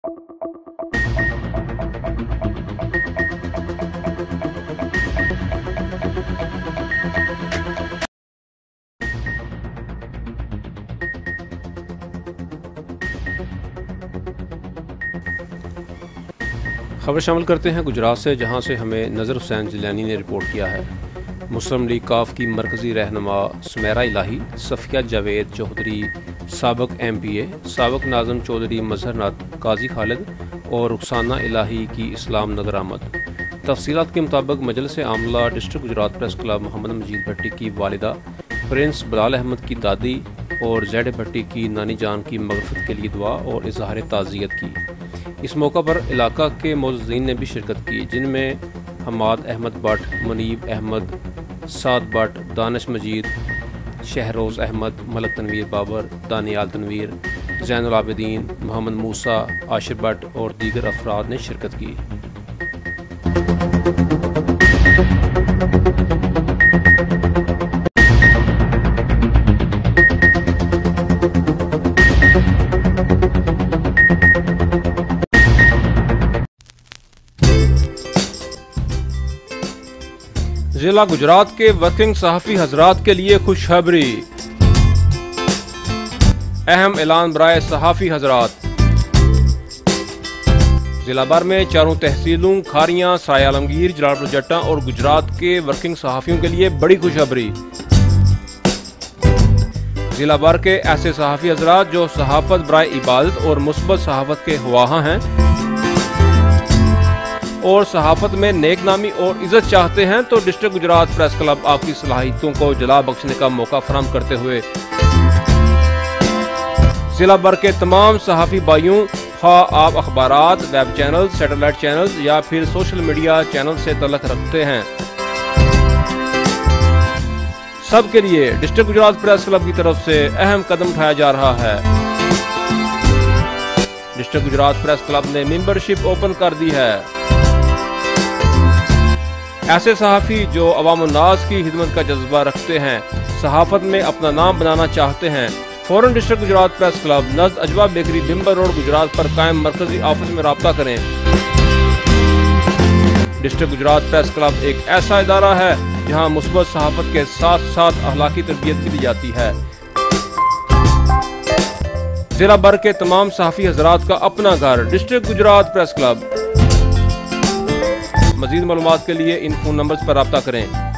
खबर शामिल करते हैं गुजरात से, जहां से हमें नज़र हुसैन जिलानी ने रिपोर्ट किया है। मुस्लिम लीग काफ की मरकज़ी रहनुमा सुमेरा इलाही, सफ़िया जावेद चौधरी साबक MPA, साबक नाज़म चौधरी मजहरनाथ, काजी खालिद और रुखसाना इलाही की इस्लाम नगर आमद। तफसीलात के मुताबिक मजलिस आमला district Gujarat press club Mohammad Majeed Bhatti की वालिदा प्रिंस बिलाल अहमद की दादी और जैड भट्टी की नानी जान की मगफरत के लिए दुआ और इजहार ताज़ियत की। इस मौका पर इलाका के मोअज़्ज़िन ने भी शिरकत की, जिनमें हमाद अहमद भट्ट, मुनीब अहमद, साद भट्ट, दानिश मजीद, शहरोज़ अहमद, मलक तनवीर बाबर, दानियाल तनवीर, ज़ैनुल आबिदीन, मोहम्मद मूसा, आशिर भट्ट और दीगर अफराद ने शिरकत की। जिला गुजरात के वर्किंग सहाफ़ी हजरात के लिए खुशखबरी। अहम ऐलान बराए सहाफ़ी हजरात। जिला भर में चारों तहसीलों खारियां, सराय आलमगीर, जलालपुर जट्टा और गुजरात के वर्किंग सहाफ़ियों के लिए बड़ी खुशखबरी। जिला भर के ऐसे सहाफ़ी हजरात जो सहाफ़त बराए इबादत और मुस्बत सहाफ़त के ख्वाह हैं और सहाफ़त में नेक नामी और इज़्ज़त चाहते हैं, तो डिस्ट्रिक्ट गुजरात प्रेस क्लब आपकी सलाहियतों को जला बख्शने का मौका फराहम करते हुए जिला भर के तमाम सहाफ़ी भाइयों, खा आप अखबारात, वेब चैनल, सैटेलाइट चैनल या फिर सोशल मीडिया चैनल से तल्लुक़ रखते हैं, सब के लिए डिस्ट्रिक्ट गुजरात प्रेस क्लब की तरफ से अहम कदम उठाया जा रहा है। डिस्ट्रिक्ट गुजरात प्रेस क्लब ने मेंबरशिप ओपन कर दी है। ऐसे सहाफ़ी जो अवाम उन्नास की खिदमत का जज्बा रखते हैं, सहाफ़त में अपना नाम बनाना चाहते हैं, फौरन डिस्ट्रिक्ट गुजरात प्रेस क्लब नज़द अजवा बेकरी बिम्बर रोड गुजरात पर कायम मरकजी ऑफिस में राब्ता करें। डिस्ट्रिक्ट गुजरात प्रेस क्लब एक ऐसा इदारा है जहां मुस्बत सहाफ़त के साथ साथ अखलाकी तरबियत भी दी जाती है। जिला भर के तमाम सहाफ़ी हजरात का अपना घर डिस्ट्रिक्ट गुजरात प्रेस क्लब। मज़ीद मालूमात के लिए इन फ़ोन नंबर्स पर राब्ता करें।